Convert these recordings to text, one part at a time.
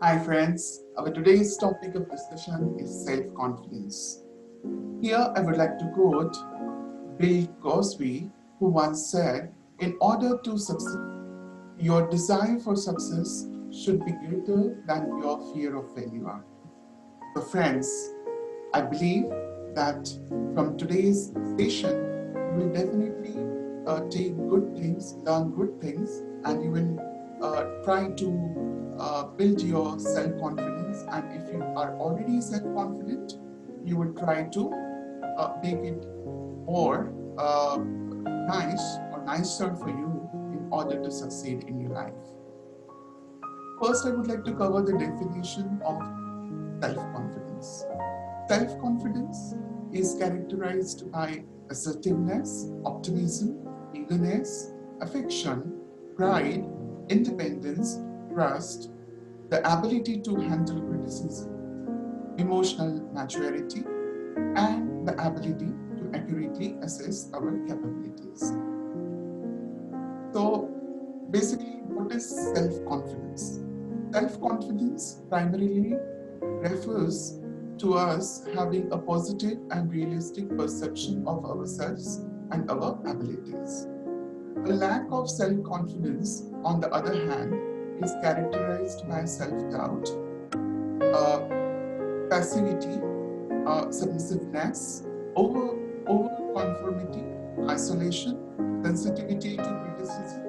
Hi friends, our today's topic of discussion is self-confidence. Here I would like to quote Bill Cosby, who once said, "In order to succeed, your desire for success should be greater than your fear of failure." So friends, I believe that from today's session, you will definitely take good things, learn good things, and you will try to build your self-confidence. And if you are already self-confident, you will try to make it more nice or nicer for you in order to succeed in your life. First, I would like to cover the definition of self-confidence. Self-confidence is characterized by assertiveness, optimism, eagerness, affection, pride, independence, trust, the ability to handle criticism, emotional maturity, and the ability to accurately assess our capabilities. So, basically, what is self-confidence? Self-confidence primarily refers to us having a positive and realistic perception of ourselves and our abilities. A lack of self-confidence, on the other hand, is characterized by self-doubt, passivity, submissiveness, overconformity, isolation, sensitivity to criticism,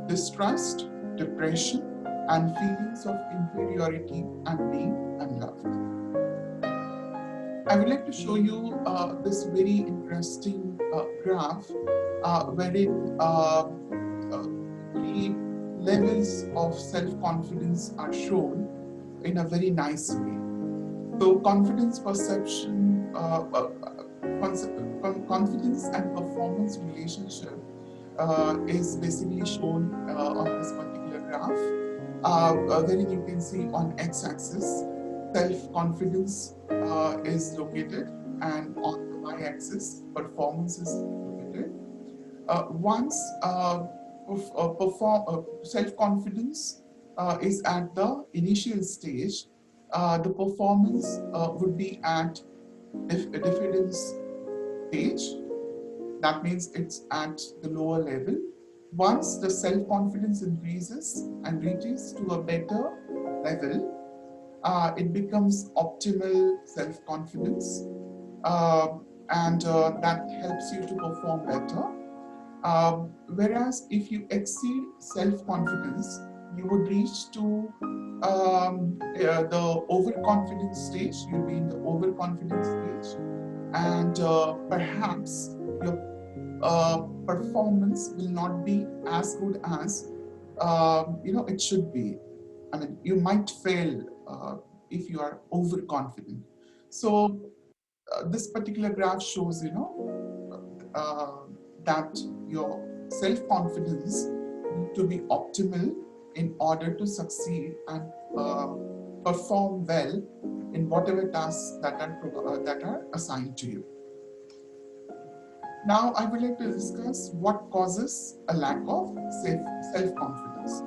distrust, depression, and feelings of inferiority and being unloved. I would like to show you this very interesting graph wherein three levels of self-confidence are shown in a very nice way. So confidence perception, confidence and performance relationship is basically shown on this particular graph, wherein you can see on x-axis self-confidence is located, and on the y-axis performance is located. Once self-confidence is at the initial stage, the performance would be at diffidence stage. That means it's at the lower level. Once the self-confidence increases and reaches to a better level, it becomes optimal self-confidence, and that helps you to perform better. Whereas if you exceed self-confidence, you would reach to the overconfidence stage. You'll be in the overconfidence stage, and perhaps your performance will not be as good as it should be. I mean, you might fail if you are overconfident. So this particular graph shows, uh, that your self-confidence need to be optimal in order to succeed and perform well in whatever tasks that are assigned to you. Now, I would like to discuss what causes a lack of self-confidence.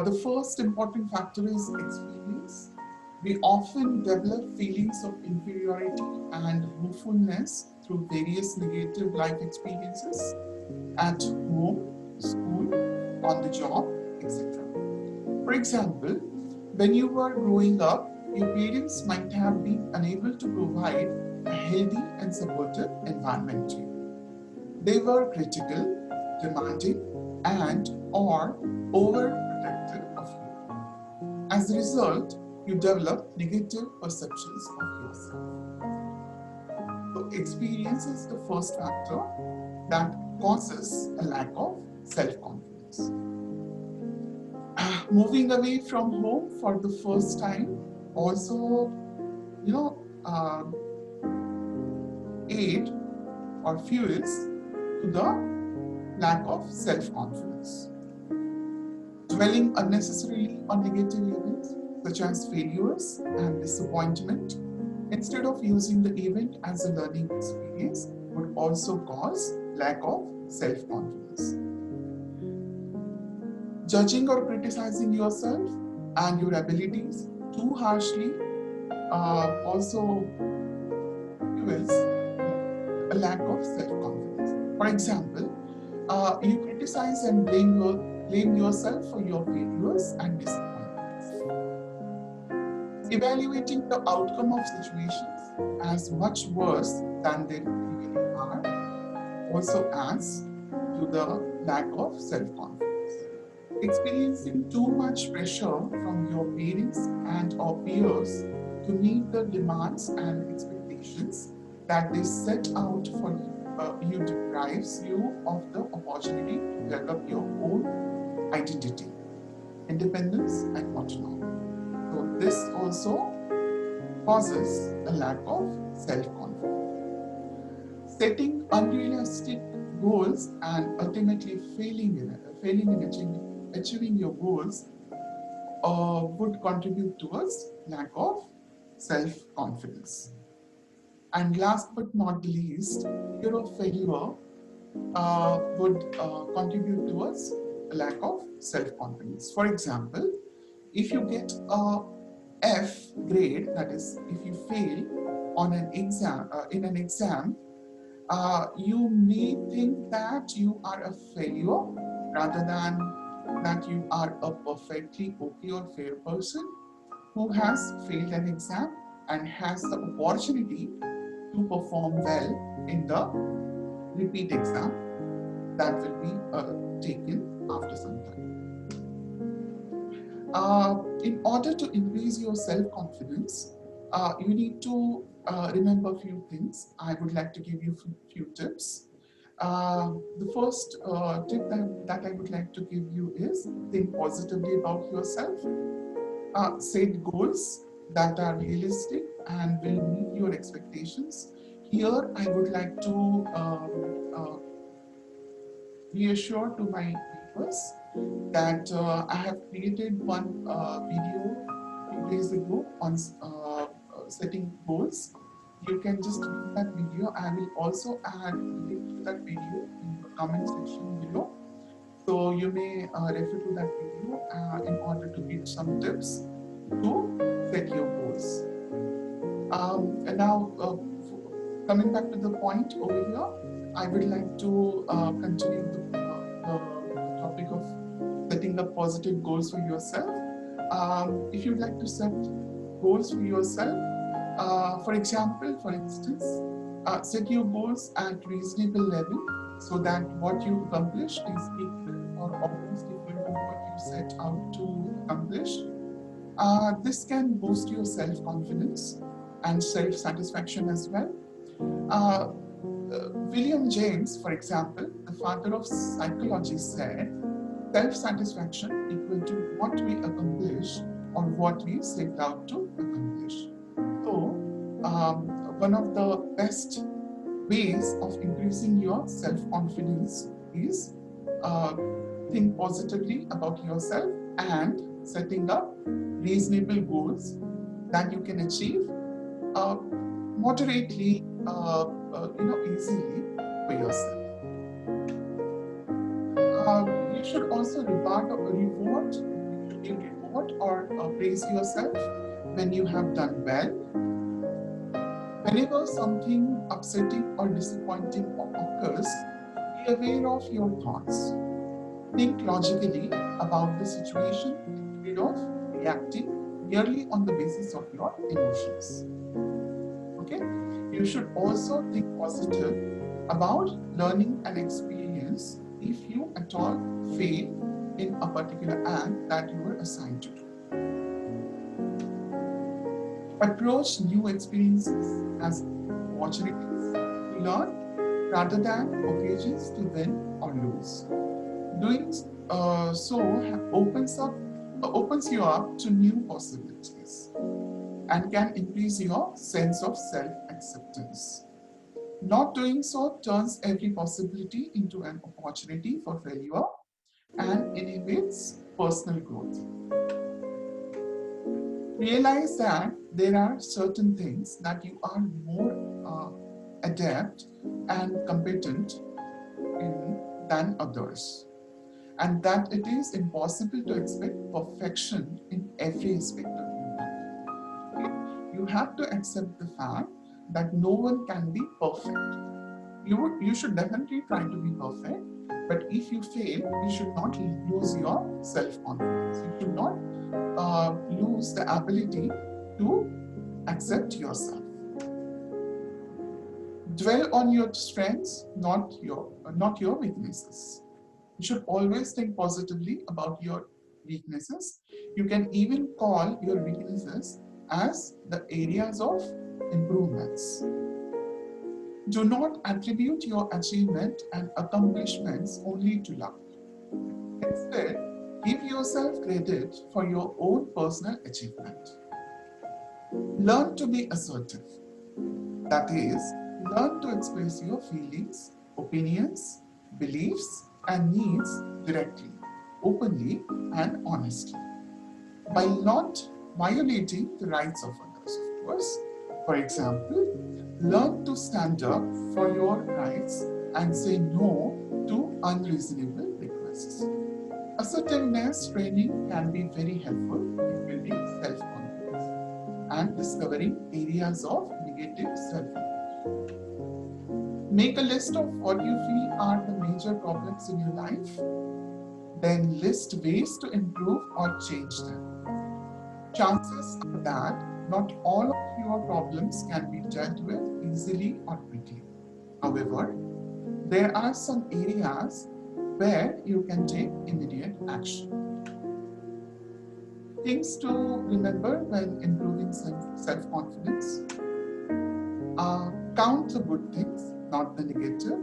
The first important factor is experience. We often develop feelings of inferiority and woefulness through various negative life experiences at home, school, on the job, etc. For example, when you were growing up, your parents might have been unable to provide a healthy and supportive environment to you. They were critical, demanding, and or overprotective of you. As a result, you develop negative perceptions of yourself. So experience is the first factor that causes a lack of self-confidence. Moving away from home for the first time also, uh, aid or fuels to the lack of self-confidence. Dwelling unnecessarily on negative events such as failures and disappointment instead of using the event as a learning experience would also cause lack of self-confidence. Judging or criticizing yourself and your abilities too harshly also fuels a lack of self-confidence. For example, you criticize and blame yourself for your failures and disappointments. Evaluating the outcome of situations as much worse than they really are also adds to the lack of self-confidence. Experiencing too much pressure from your parents and or peers to meet the demands and expectations that they set out for you deprives you of the opportunity to develop your own identity, independence, and autonomy. So this also causes a lack of self-confidence. Setting unrealistic goals and ultimately failing in achieving your goals would contribute towards lack of self-confidence. And last but not the least, fear of failure would contribute towards a lack of self-confidence. For example, if you get a F grade, that is, if you fail on an exam, you may think that you are a failure rather than that you are a perfectly okay or fair person who has failed an exam and has the opportunity to perform well in the repeat exam that will be taken after some time. In order to increase your self-confidence, you need to remember a few things. I would like to give you a few tips. The first tip that I would like to give you is think positively about yourself. Set goals that are realistic and will meet your expectations. Here, I would like to reassure to my viewers that I have created one video a few days ago on setting goals. You can just view that video. I will also add a link to that video in the comment section below. So you may refer to that video in order to get some tips to set your goals. And now, coming back to the point over here, I would like to continue the topic of setting up positive goals for yourself. If you'd like to set goals for yourself, for instance, set your goals at reasonable level so that what you accomplish is equal or almost equal to what you set out to accomplish. This can boost your self-confidence and self-satisfaction as well. William James, for example, the father of psychology, said, self-satisfaction equal to what we accomplish or what we set out to accomplish. So, one of the best ways of increasing your self-confidence is think positively about yourself and setting up reasonable goals that you can achieve moderately, easily for yourself. You should also reward or praise yourself when you have done well. Whenever something upsetting or disappointing occurs, be aware of your thoughts. Think logically about the situation instead of reacting merely on the basis of your emotions. Okay? You should also think positive about learning and experience if you at all fail in a particular act that you were assigned to do. Approach new experiences as opportunities to learn rather than occasions to win or lose. Doing so opens you up to new possibilities and can increase your sense of self-acceptance. Not doing so turns every possibility into an opportunity for failure and inhibits personal growth. Realize that there are certain things that you are more adept and competent in than others. and that it is impossible to expect perfection in every aspect of your life. Okay? You have to accept the fact that no one can be perfect. You should definitely try to be perfect, but if you fail, you should not lose your self-confidence. You should not lose the ability to accept yourself. Dwell on your strengths, not your weaknesses. You should always think positively about your weaknesses. You can even call your weaknesses as the areas of improvements. Do not attribute your achievement and accomplishments only to luck. Instead, give yourself credit for your own personal achievement. Learn to be assertive. That is, learn to express your feelings, opinions, beliefs, and needs directly, openly, and honestly, while not violating the rights of others, of course. For example, learn to stand up for your rights and say no to unreasonable requests. Assertiveness training can be very helpful in building self-confidence and discovering areas of negative self-image. Make a list of what you feel are the major problems in your life, then list ways to improve or change them. Chances are that not all of your problems can be dealt with easily or quickly. However, there are some areas where you can take immediate action. Things to remember when improving self-confidence. Count the good things, not the negative.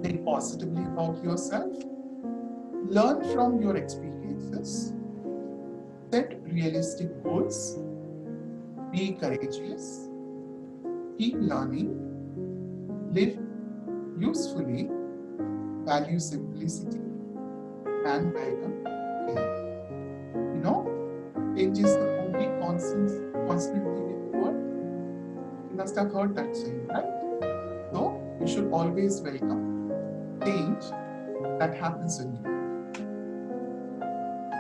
Think positively about yourself. Learn from your experiences. Set realistic goals. Be courageous. Keep learning. Live usefully. Value simplicity. And welcome change. You know, change is the only constant thing in the world. You must have heard that saying, right? So you should always welcome change that happens in you.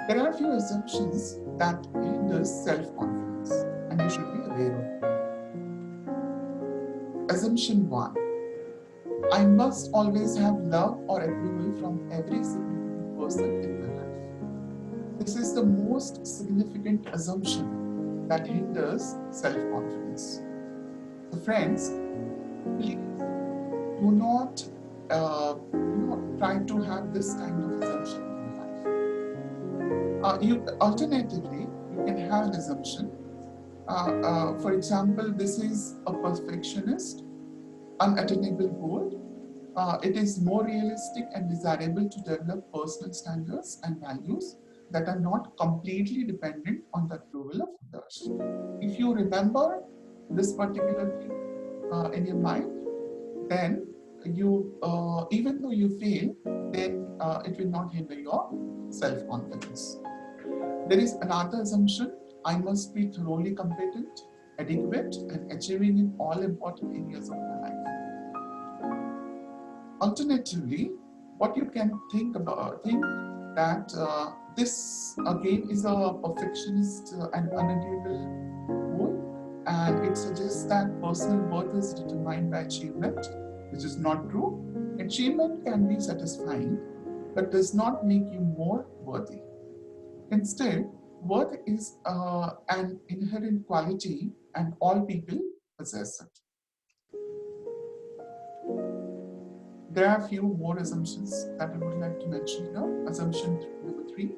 There are a few assumptions that hinder self-confidence, and you should be aware of them. Assumption 1. I must always have love or approval from every significant person in my life. This is the most significant assumption that hinders self-confidence. So friends, please do not try to have this kind of assumption in your life. Alternatively, you can have an assumption. For example, this is a perfectionist, unattainable goal. It is more realistic and desirable to develop personal standards and values that are not completely dependent on the approval of others. If you remember this particular thing in your mind, then you, even though you fail, then it will not hinder your self-confidence. There is another assumption: I must be thoroughly competent, adequate, and achieving in all important areas of my life. Alternatively, what you can think that this again is a perfectionist and unattainable goal, and it suggests that personal worth is determined by achievement, which is not true. Achievement can be satisfying, but does not make you more worthy. Instead, worth is an inherent quality, and all people possess it. There are a few more assumptions that I would like to mention here. Assumption number 3.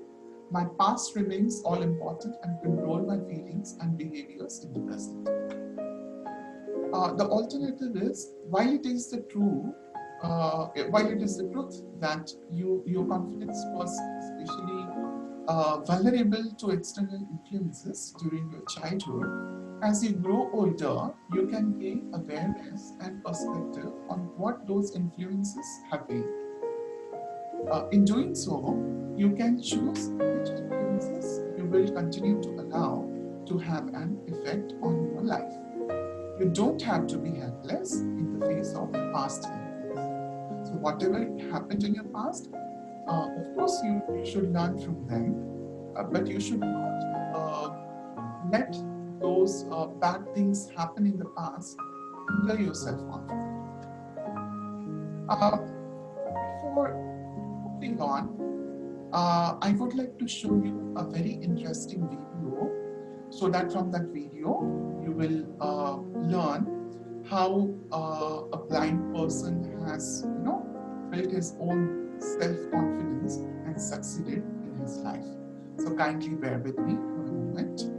My past remains all important and control my feelings and behaviors in the present. The alternative is, while it is the truth that your confidence was especially vulnerable to external influences during your childhood, as you grow older, you can gain awareness and perspective on what those influences have been. In doing so, you can choose which influences you will continue to allow to have an effect on your life. You don't have to be helpless in the face of past events. So whatever happened in your past, Of course, you should learn from them, but you should not let those bad things happen in the past hinder your self-confidence. Before moving on, I would like to show you a very interesting video, so that from that video you will learn how a blind person has, built his own self-confidence and succeeded in his life. So kindly bear with me for a moment, please.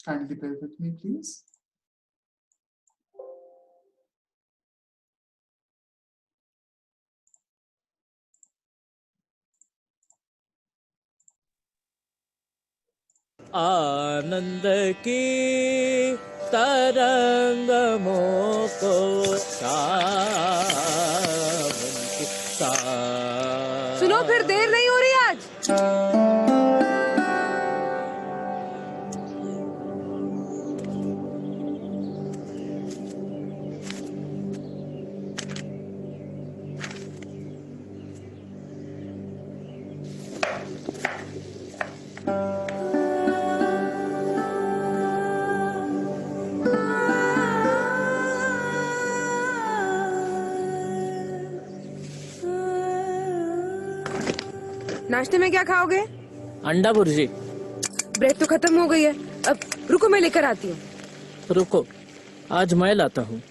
Kindly bear with me, please. आनंद की तरंग मोको सावन की सुनो, फिर देर नहीं हो रही आज। नाश्ते में क्या खाओगे? अंडा भुर्जी। ब्रेड तो खत्म हो गई है। अब रुको, मैं लेकर आती हूँ। रुको, आज मैं लाता हूँ।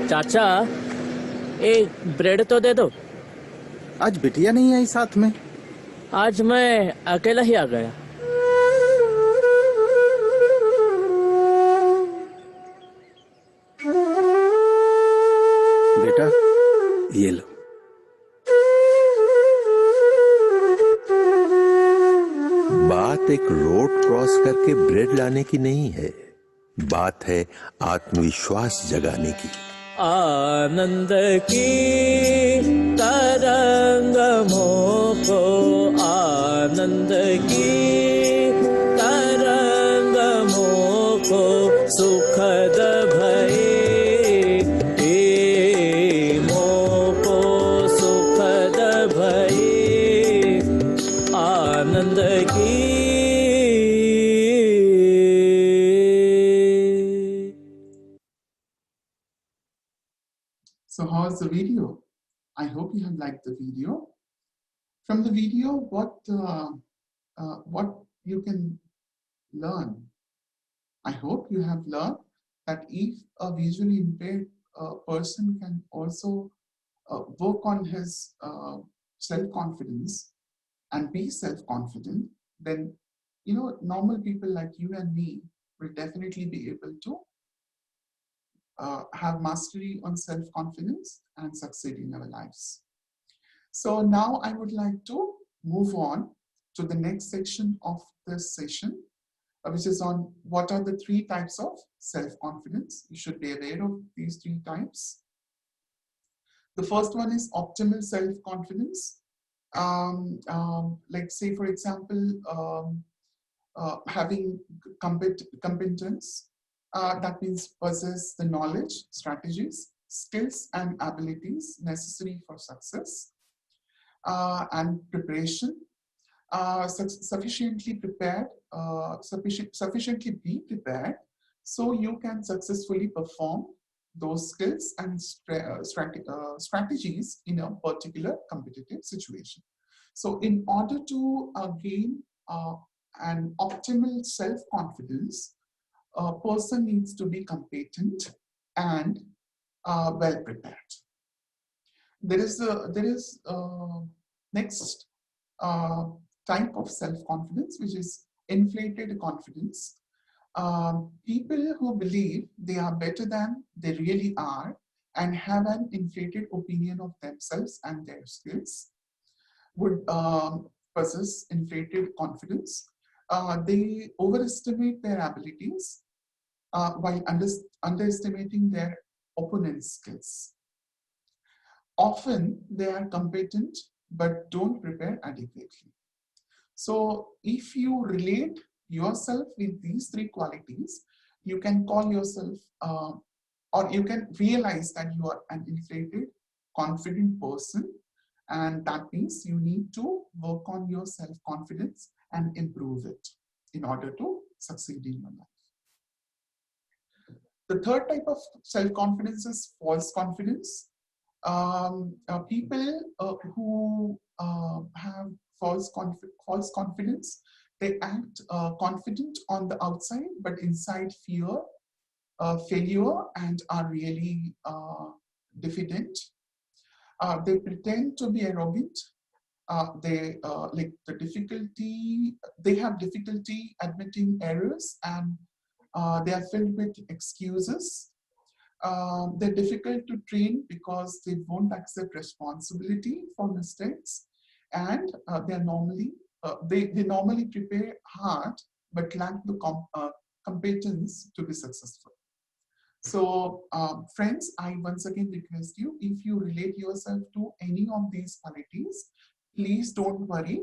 चाचा, एक ब्रेड तो दे दो। आज बिटिया नहीं आई साथ में? आज मैं अकेला ही आ गया। बेटा, ये लो। बात एक रोड क्रॉस करके ब्रेड लाने की नहीं है, बात है आत्मविश्वास जगाने की। आनंद की तरंग मोको, आनंद की तरंग मोको सुखद भई, मोको सुखद भई आनंद की। So how's the video? I hope you have liked the video. From the video, what you can learn? I hope you have learned that if a visually impaired person can also work on his self-confidence and be self-confident, then normal people like you and me will definitely be able to have mastery on self-confidence and succeed in our lives. So now I would like to move on to the next section of this session, which is on what are the three types of self-confidence. You should be aware of these three types. The first one is optimal self-confidence. Like say, for example, having competence, that means possess the knowledge, strategies, skills, and abilities necessary for success, and preparation, sufficiently prepared, sufficiently be prepared so you can successfully perform those skills and strategies in a particular competitive situation. So in order to gain an optimal self-confidence, a person needs to be competent and well prepared. There is next type of self-confidence, which is inflated confidence. People who believe they are better than they really are and have an inflated opinion of themselves and their skills would possess inflated confidence. They overestimate their abilities while underestimating their opponent's skills. Often they are competent but don't prepare adequately. So if you relate yourself with these three qualities, you can call yourself, or you can realize that you are an inflated, confident person, and that means you need to work on your self-confidence and improve it in order to succeed in your life. The third type of self-confidence is false confidence. People who have false confidence, they act confident on the outside, but inside fear, failure, and are really diffident. They pretend to be arrogant. They like the difficulty. They have difficulty admitting errors, and they are filled with excuses. They're difficult to train because they won't accept responsibility for mistakes, and they normally prepare hard but lack the competence to be successful. So, friends, I once again request you, if you relate yourself to any of these qualities, please don't worry.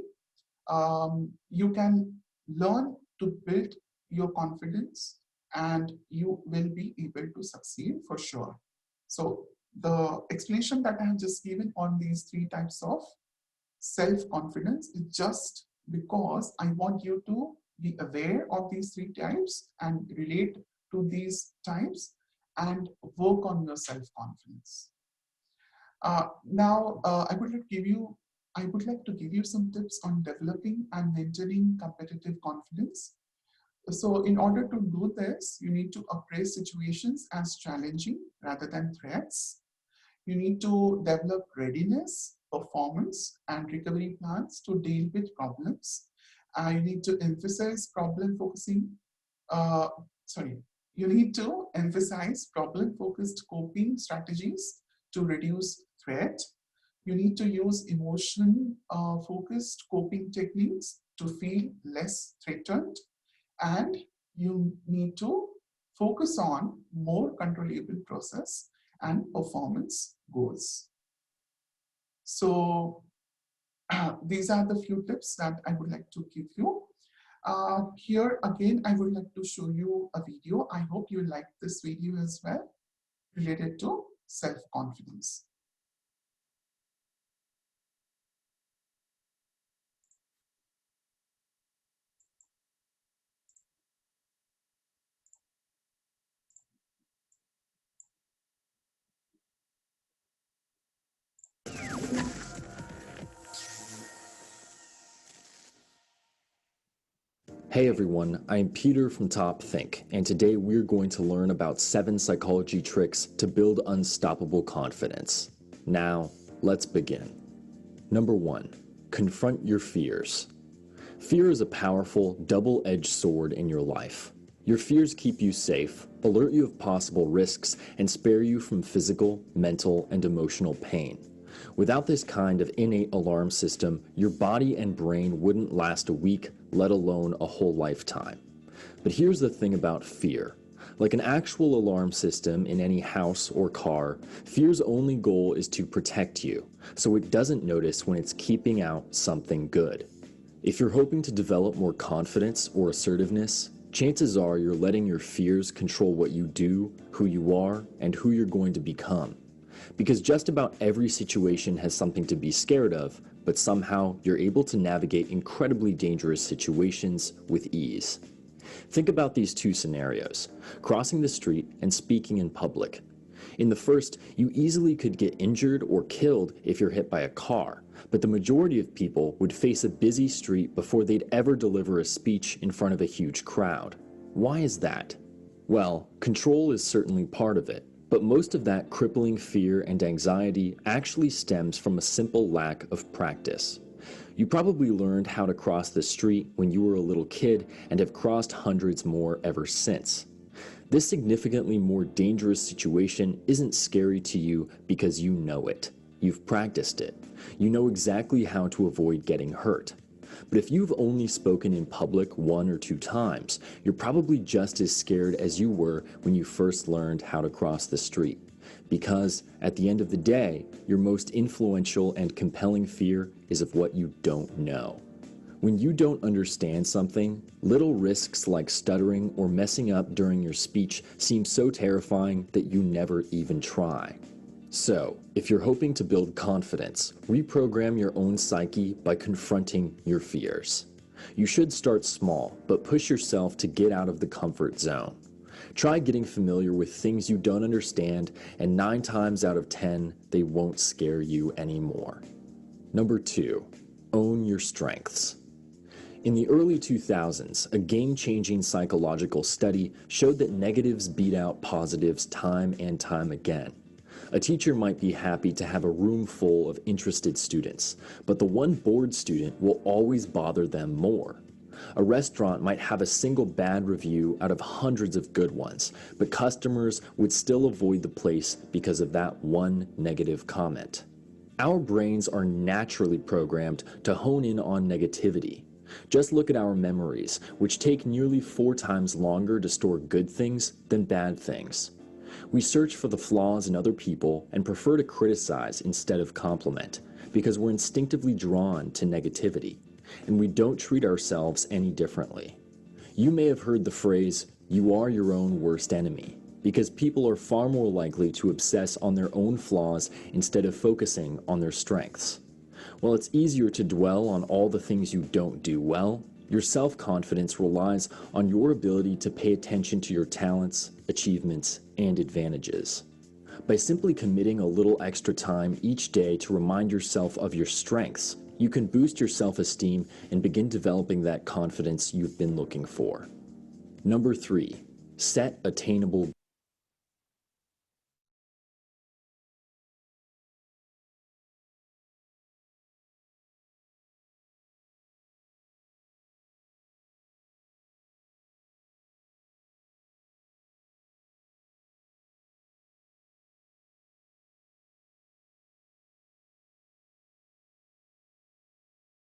You can learn to build your confidence and you will be able to succeed for sure. So the explanation that I have just given on these three types of self-confidence is just because I want you to be aware of these three types and relate to these types and work on your self-confidence. Now, I would like to give you some tips on developing and maintaining competitive confidence. So in order to do this, you need to appraise situations as challenging rather than threats. You need to develop readiness, performance, and recovery plans to deal with problems. You need to emphasize you need to emphasize problem-focused coping strategies to reduce threat. You need to use emotion-focused coping techniques to feel less threatened. And you need to focus on more controllable process and performance goals. So these are the few tips that I would like to give you. Here again, I would like to show you a video. I hope you like this video as well, related to self-confidence. Hey everyone, I'm Peter from Top Think, and today we're going to learn about 7 psychology tricks to build unstoppable confidence. Now, let's begin. Number 1, confront your fears. Fear is a powerful, double-edged sword in your life. Your fears keep you safe, alert you of possible risks, and spare you from physical, mental, and emotional pain. Without this kind of innate alarm system, your body and brain wouldn't last a week, let alone a whole lifetime. But here's the thing about fear. Like an actual alarm system in any house or car, fear's only goal is to protect you, so it doesn't notice when it's keeping out something good. If you're hoping to develop more confidence or assertiveness, chances are you're letting your fears control what you do, who you are, and who you're going to become. Because just about every situation has something to be scared of, but somehow you're able to navigate incredibly dangerous situations with ease. Think about these two scenarios: crossing the street and speaking in public. In the first, you easily could get injured or killed if you're hit by a car, but the majority of people would face a busy street before they'd ever deliver a speech in front of a huge crowd. Why is that? Well, control is certainly part of it, but most of that crippling fear and anxiety actually stems from a simple lack of practice. You probably learned how to cross the street when you were a little kid and have crossed hundreds more ever since. This significantly more dangerous situation isn't scary to you because you know it. You've practiced it. You know exactly how to avoid getting hurt. But if you've only spoken in public 1 or 2 times, you're probably just as scared as you were when you first learned how to cross the street. Because, at the end of the day, your most influential and compelling fear is of what you don't know. When you don't understand something, little risks like stuttering or messing up during your speech seem so terrifying that you never even try. So, if you're hoping to build confidence, reprogram your own psyche by confronting your fears. You should start small, but push yourself to get out of the comfort zone. Try getting familiar with things you don't understand, and 9 times out of 10, they won't scare you anymore. Number 2, own your strengths. In the early 2000s, a game-changing psychological study showed that negatives beat out positives time and time again. A teacher might be happy to have a room full of interested students, but the one bored student will always bother them more. A restaurant might have a single bad review out of hundreds of good ones, but customers would still avoid the place because of that one negative comment. Our brains are naturally programmed to hone in on negativity. Just look at our memories, which take nearly 4 times longer to store good things than bad things. We search for the flaws in other people and prefer to criticize instead of compliment, because we're instinctively drawn to negativity, and we don't treat ourselves any differently. You may have heard the phrase, "You are your own worst enemy," because people are far more likely to obsess on their own flaws instead of focusing on their strengths. While it's easier to dwell on all the things you don't do well, your self-confidence relies on your ability to pay attention to your talents, achievements, and advantages. By simply committing a little extra time each day to remind yourself of your strengths, you can boost your self-esteem and begin developing that confidence you've been looking for. Number 3, set attainable